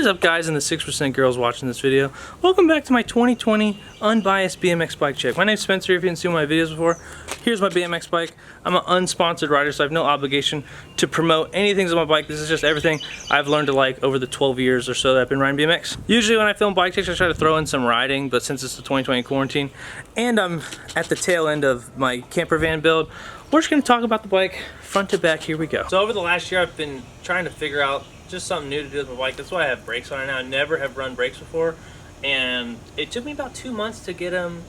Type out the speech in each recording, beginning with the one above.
What is up, guys and the 6% girls watching this video? Welcome back to my 2020 unbiased BMX bike check. My name's Spencer. If you haven't seen my videos before, here's my BMX bike. I'm an unsponsored rider, so I have no obligation to promote anything on my bike. This is just everything I've learned to like over the 12 years or so that I've been riding BMX. Usually when I film bike checks, I try to throw in some riding, but since it's the 2020 quarantine and I'm at the tail end of my camper van build, we're just going to talk about the bike front to back. Here we go. So over the last year, I've been trying to figure out just something new to do with my bike. That's why I have brakes on it now. I never have run brakes before, and it took me about 2 months to get them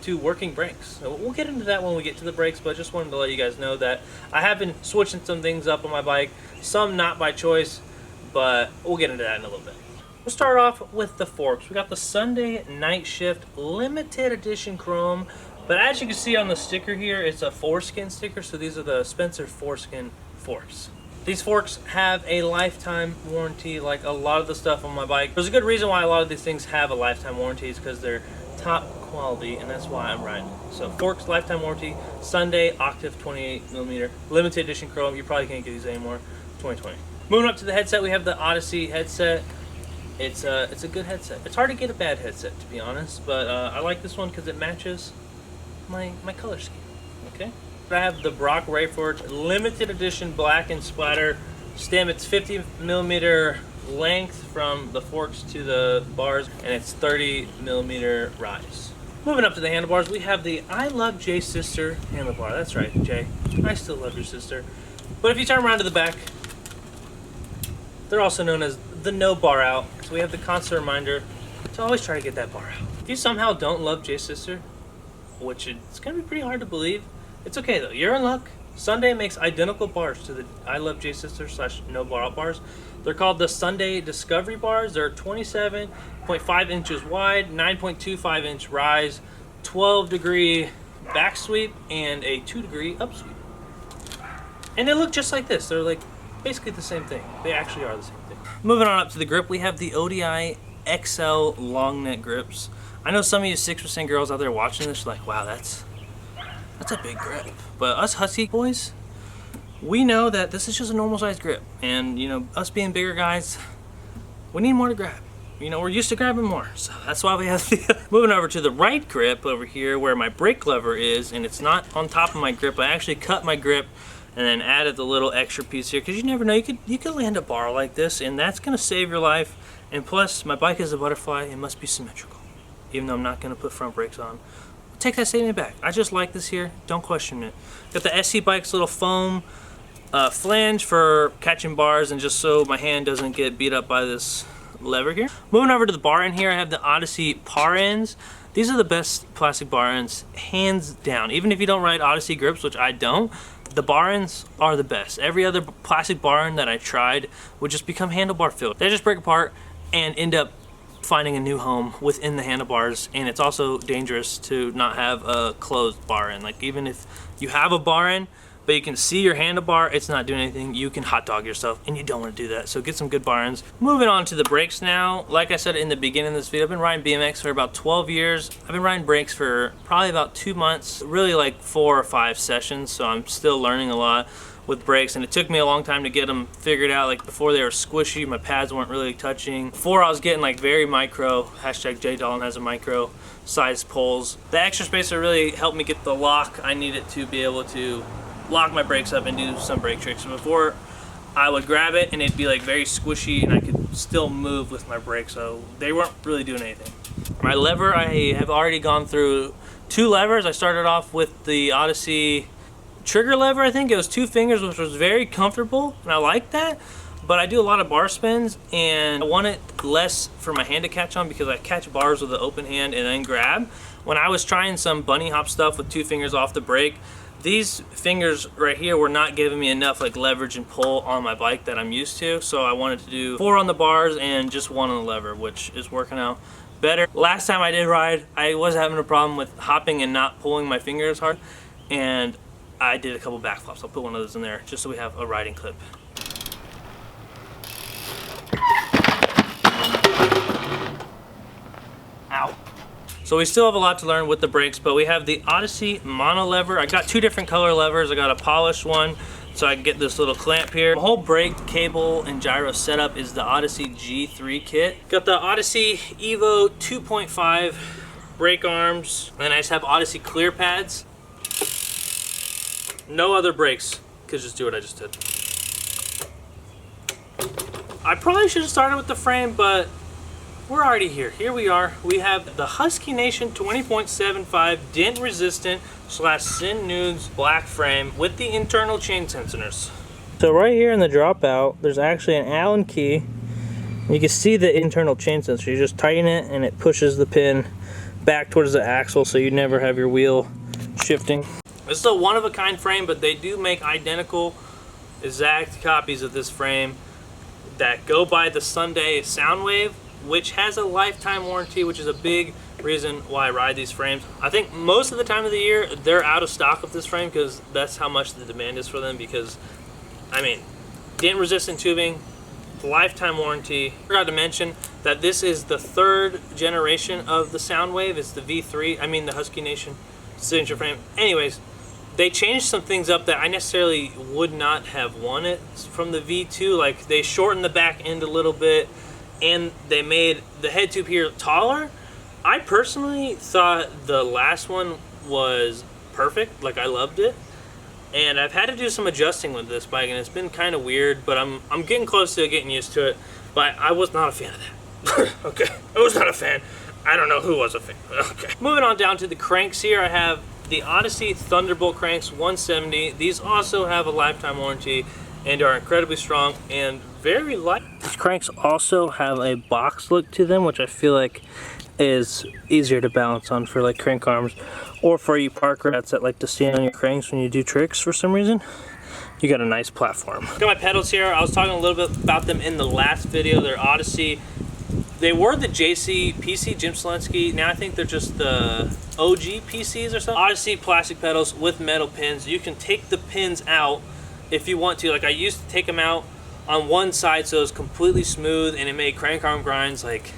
to working brakes. So we'll get into that when we get to the brakes, but I just wanted to let you guys know that I have been switching some things up on my bike, some not by choice, but we'll get into that in a little bit. We'll start off with the forks. We got the Sundae Night Shift limited edition chrome, but as you can see on the sticker here, it's a foreskin sticker, so these are the Spencer foreskin forks. These forks have a lifetime warranty like a lot of the stuff on my bike. There's a good reason why a lot of these things have a lifetime warranty, is because they're top quality, and that's why I'm riding. So forks, lifetime warranty, Sundae Octave 28mm, limited edition chrome. You probably can't get these anymore, 2020. Moving up to the headset, we have the Odyssey headset. It's a good headset. It's hard to get a bad headset, to be honest, but I like this one because it matches my color scheme, okay? I have the Brock Rayford limited edition black and splatter stem. It's 50mm length from the forks to the bars, and it's 30mm rise. Moving up to the handlebars, we have the I Love Jay's Sister handlebar. That's right, Jay. I still love your sister. But if you turn around to the back, they're also known as the no bar out. So we have the constant reminder to always try to get that bar out. If you somehow don't love Jay's sister, which it's gonna be pretty hard to believe, it's okay though, you're in luck. Sundae makes identical bars to the I Love Jay's Sister / no bar out bars. They're called the Sundae Discovery bars. They're 27.5 inches wide, 9.25 inch rise, 12-degree back sweep, and a 2-degree up sweep. And they look just like this. They're like basically the same thing. They actually are the same thing. Moving on up to the grip, we have the Odyssey XL long neck grips. I know some of you 6% girls out there watching this are like, wow, that's a big grip. But us husky boys, we know that this is just a normal size grip. And you know, us being bigger guys, we need more to grab. You know, we're used to grabbing more. So that's why we have the moving over to the right grip over here where my brake lever is, and it's not on top of my grip. I actually cut my grip and then added the little extra piece here, because you never know, you could land a bar like this, and that's gonna save your life. And plus, my bike is a butterfly, it must be symmetrical. Even though I'm not gonna put front brakes on. Take that statement back. I just like this here. Don't question it. Got the SC Bike's little foam flange for catching bars, and just so my hand doesn't get beat up by this lever here. Moving over to the bar end here, I have the Odyssey par ends. These are the best plastic bar ends, hands down. Even if you don't ride Odyssey grips, which I don't, the bar ends are the best. Every other plastic bar end that I tried would just become handlebar filled. They just break apart and end up finding a new home within the handlebars, and it's also dangerous to not have a closed bar end. Like, even if you have a bar end but you can see your handlebar, it's not doing anything, you can hot dog yourself, and you don't want to do that. So get some good bar ends. Moving on to the brakes now. Like I said in the beginning of this video, I've been riding BMX for about 12 years. I've been riding brakes for probably about 2 months, really like 4 or 5 sessions, so I'm still learning a lot with brakes, and it took me a long time to get them figured out. Like, before they were squishy, my pads weren't really touching. Before, I was getting like very micro, hashtag J Dolan has a micro size poles. The extra spacer really helped me get the lock I needed to be able to lock my brakes up and do some brake tricks. Before, I would grab it and it'd be like very squishy, and I could still move with my brakes, so they weren't really doing anything. My lever, I have already gone through 2 levers. I started off with the Odyssey trigger lever. I think it was 2 fingers, which was very comfortable, and I like that. But I do a lot of bar spins, and I want it less for my hand to catch on, because I catch bars with an open hand and then grab. When I was trying some bunny hop stuff with 2 fingers off the brake, these fingers right here were not giving me enough like leverage and pull on my bike that I'm used to. So I wanted to do 4 on the bars and just 1 on the lever, which is working out better. Last time I did ride, I was having a problem with hopping and not pulling my fingers hard, and I did a couple backflips. I'll put one of those in there just so we have a riding clip. Ow. So we still have a lot to learn with the brakes, but we have the Odyssey mono lever. I got 2 different color levers. I got a polished one so I can get this little clamp here. The whole brake, cable, and gyro setup is the Odyssey G3 kit. Got the Odyssey Evo 2.5 brake arms, and I just have Odyssey clear pads. No other brakes, could just do what I just did. I probably should have started with the frame, but we're already here. Here we are. We have the Husky Nation 20.75 dent resistant / Sin Nudes black frame with the internal chain sensors. So right here in the dropout, there's actually an Allen key. You can see the internal chain sensor. You just tighten it and it pushes the pin back towards the axle so you never have your wheel shifting. This is a one-of-a-kind frame, but they do make identical, exact copies of this frame that go by the Sundae Soundwave, which has a lifetime warranty, which is a big reason why I ride these frames. I think most of the time of the year, they're out of stock of this frame because that's how much the demand is for them because, I mean, dent-resistant tubing, lifetime warranty. I forgot to mention that this is the 3rd generation of the Soundwave. It's the V3, I mean the Husky Nation signature frame. Anyways, they changed some things up that I necessarily would not have wanted from the V2. Like, they shortened the back end a little bit, and they made the head tube here taller. I personally thought the last one was perfect. Like, I loved it. And I've had to do some adjusting with this bike, and it's been kind of weird, but I'm getting close to getting used to it. But I was not a fan of that. Okay, I was not a fan. I don't know who was a fan. Okay. Moving on down to the cranks here, I have the Odyssey Thunderbolt cranks 170. These also have a lifetime warranty and are incredibly strong and very light. These cranks also have a box look to them, which I feel like is easier to balance on for like crank arms, or for you park rats that like to stand on your cranks when you do tricks for some reason. You got a nice platform. Got my pedals here. I was talking a little bit about them in the last video. They're Odyssey. They were the JC PC Jim Selensky. Now I think they're just the OG PCs or something. Odyssey plastic pedals with metal pins. You can take the pins out if you want to. Like, I used to take them out on one side so it was completely smooth, and it made crank arm grinds like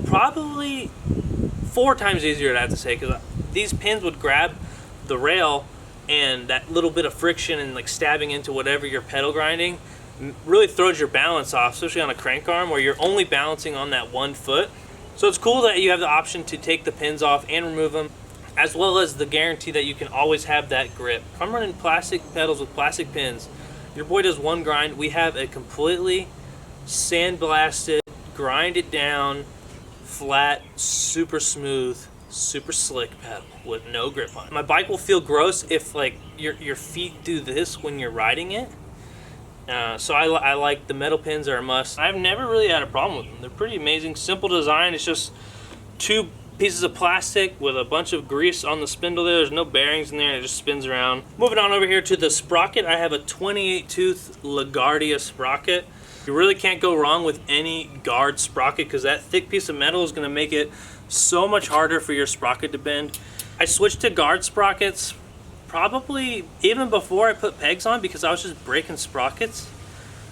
probably 4 times easier, I have to say, because these pins would grab the rail, and that little bit of friction and like stabbing into whatever you're pedal grinding really throws your balance off, especially on a crank arm where you're only balancing on that one foot. So it's cool that you have the option to take the pins off and remove them, as well as the guarantee that you can always have that grip. If I'm running plastic pedals with plastic pins, your boy does one grind. We have a completely sandblasted, grinded down, flat, super smooth, super slick pedal with no grip on it. My bike will feel gross if like your feet do this when you're riding it. So I like the metal pins are a must. I've never really had a problem with them. They're pretty amazing. Simple design. It's just 2 pieces of plastic with a bunch of grease on the spindle there. There's no bearings in there, and it just spins around. Moving on over here to the sprocket, I have a 28 tooth LaGuardia sprocket. You really can't go wrong with any guard sprocket because that thick piece of metal is going to make it so much harder for your sprocket to bend. I switched to guard sprockets probably even before I put pegs on because I was just breaking sprockets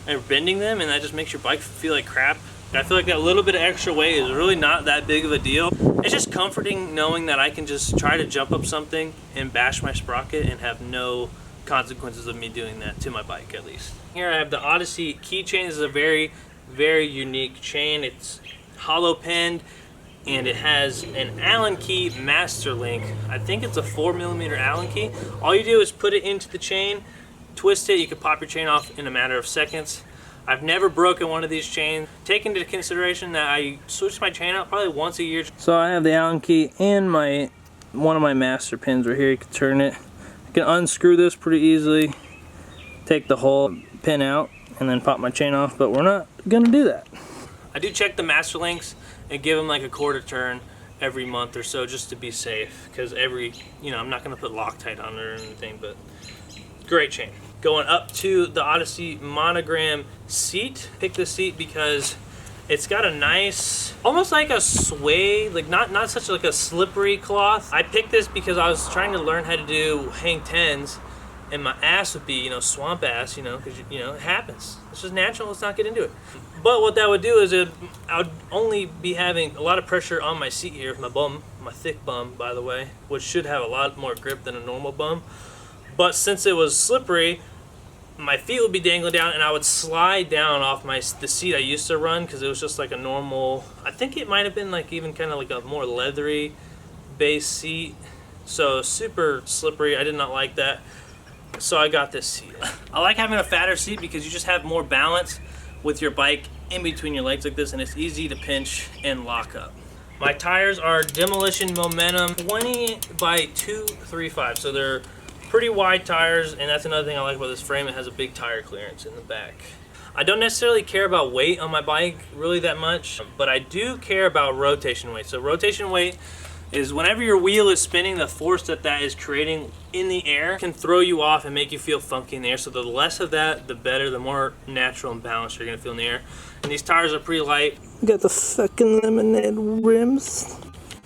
and bending them, and that just makes your bike feel like crap. I feel like that little bit of extra weight is really not that big of a deal. It's just comforting knowing that I can just try to jump up something and bash my sprocket and have no consequences of me doing that to my bike, at least. Here I have the Odyssey keychain. This is a very, very unique chain. It's hollow pinned, and it has an Allen key master link. I think it's a 4mm Allen key. All you do is put it into the chain, twist it. You can pop your chain off in a matter of seconds. I've never broken one of these chains. Take into consideration that I switch my chain out probably once a year. So I have the Allen key and one of my master pins right here. You can turn it. You can unscrew this pretty easily, take the whole pin out, and then pop my chain off, but we're not gonna do that. I do check the master links and give them like a quarter turn every month or so just to be safe, because I'm not gonna put Loctite on it or anything, but great chain. Going up to the Odyssey Monogrammed seat. Pick this seat because it's got a nice, almost like a sway, like not such like a slippery cloth. I picked this because I was trying to learn how to do hang tens, and my ass would be, swamp ass, because it happens. It's just natural. Let's not get into it. But what that would do is I would only be having a lot of pressure on my seat here, my bum, my thick bum, by the way, which should have a lot more grip than a normal bum. But since it was slippery, my feet would be dangling down, and I would slide down off the seat I used to run, because it was just like a normal, I think it might have been like even kind of like a more leathery base seat, so super slippery. I did not like that, so I got this seat. I like having a fatter seat because you just have more balance with your bike in between your legs like this, and it's easy to pinch and lock up. My tires are Demolition Momentum 20 by 235, so they're pretty wide tires, and that's another thing I like about this frame. It has a big tire clearance in the back. I don't necessarily care about weight on my bike really that much, but I do care about rotation weight. So rotation weight is whenever your wheel is spinning, the force that is creating in the air can throw you off and make you feel funky in the air. So the less of that, the better, the more natural and balanced you're gonna feel in the air. And these tires are pretty light. Got the fucking lemonade rims.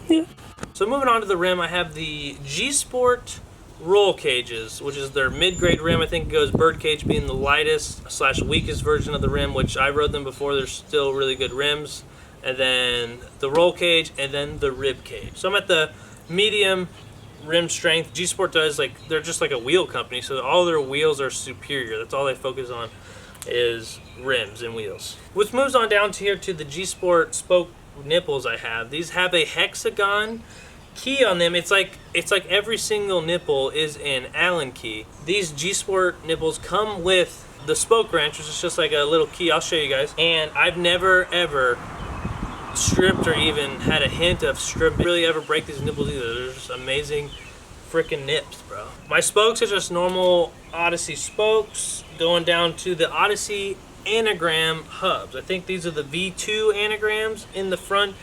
Yeah. So moving on to the rim, I have the G-Sport roll cages, which is their mid-grade rim. I think it goes birdcage being the lightest / weakest version of the rim, which I rode them before. They're still really good rims. And then the roll cage, and then the rib cage. So I'm at the medium rim strength. G-Sport does, like, they're just like a wheel company, so all their wheels are superior. That's all they focus on is rims and wheels. Which moves on down to here to the G-Sport spoke nipples I have. These have a hexagon key on them. It's like every single nipple is an Allen key. These G-Sport nipples come with the spoke wrench, which is just like a little key. I'll show you guys. And I've never ever stripped or even had a hint of stripping. Really ever break these nipples either. They're just amazing freaking nips, bro. My spokes are just normal Odyssey spokes going down to the Odyssey anagram hubs. I think these are the V2 anagrams in the front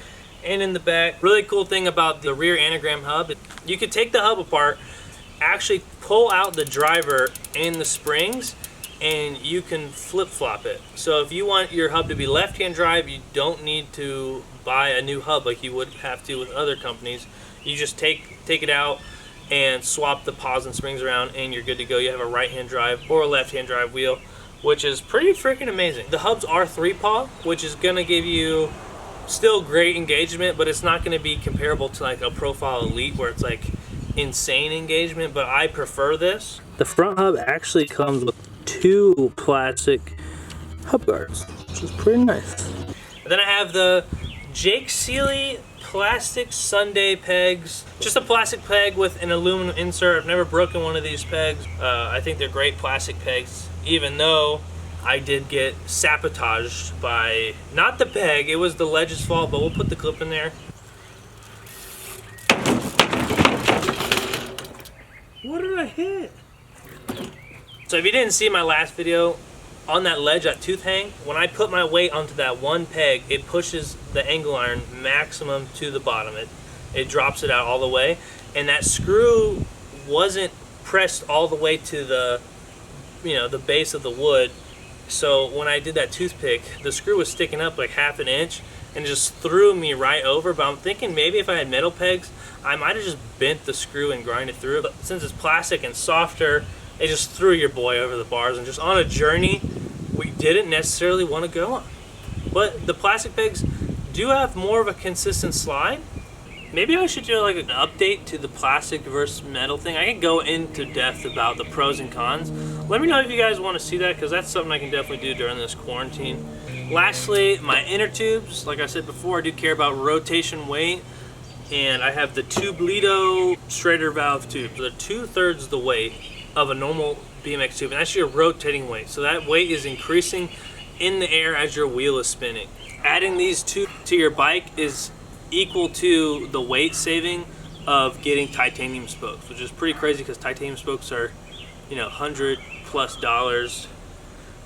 and in the back. Really cool thing about the rear anagram hub, you could take the hub apart, actually pull out the driver and the springs, and you can flip-flop it. So if you want your hub to be left-hand drive, you don't need to buy a new hub like you would have to with other companies. You just take it out and swap the paws and springs around, and you're good to go. You have a right-hand drive or a left-hand drive wheel, which is pretty freaking amazing. The hubs are 3-paw, which is gonna give you still great engagement, but it's not gonna be comparable to like a Profile Elite where it's like insane engagement, but I prefer this. The front hub actually comes with 2 plastic hub guards, which is pretty nice. And then I have the Jake Seeley plastic Sundae pegs. Just a plastic peg with an aluminum insert. I've never broken one of these pegs. I think they're great plastic pegs, even though I did get sabotaged by, not the peg, it was the ledge's fault, but we'll put the clip in there. What did I hit? So if you didn't see my last video, on that ledge, that tooth hang, when I put my weight onto that one peg, it pushes the angle iron maximum to the bottom. It drops it out all the way, and that screw wasn't pressed all the way to the, the base of the wood. So when I did that toothpick, the screw was sticking up like ½ an inch, and it just threw me right over. But I'm thinking maybe if I had metal pegs, I might have just bent the screw and grind it through. But since it's plastic and softer, it just threw your boy over the bars, and just on a journey we didn't necessarily want to go on. But the plastic pegs do have more of a consistent slide. Maybe I should do like an update to the plastic versus metal thing. I can go into depth about the pros and cons. Let me know if you guys want to see that, because that's something I can definitely do during this quarantine. Lastly, my inner tubes. Like I said before, I do care about rotation weight, and I have the Tubelito straighter valve tube. They're 2/3 the weight of a normal BMX tube, and that's your rotating weight. So that weight is increasing in the air as your wheel is spinning. Adding these two to your bike is equal to the weight saving of getting titanium spokes, which is pretty crazy because titanium spokes are, $100+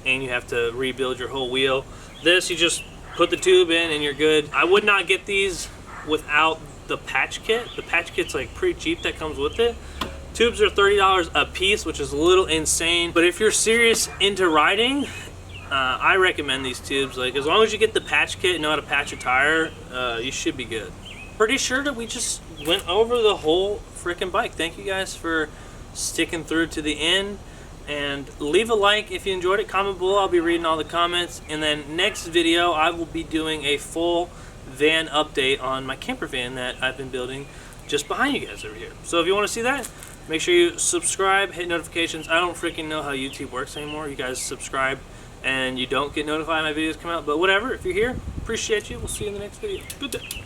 and you have to rebuild your whole wheel. This, you just put the tube in and you're good. I would not get these without the patch kit. The patch kit's like pretty cheap that comes with it. Tubes are $30 a piece, which is a little insane. But if you're serious into riding, I recommend these tubes. Like, as long as you get the patch kit and know how to patch a tire, you should be good. Pretty sure that we just went over the whole freaking bike. Thank you guys for sticking through to the end. And leave a like if you enjoyed it. Comment below. I'll be reading all the comments. And then next video, I will be doing a full van update on my camper van that I've been building just behind you guys over here. So if you want to see that, Make sure you subscribe, hit notifications. I don't freaking know how YouTube works anymore. You guys subscribe and you don't get notified when my videos come out. But whatever, if you're here, appreciate you. We'll see you in the next video. Good day.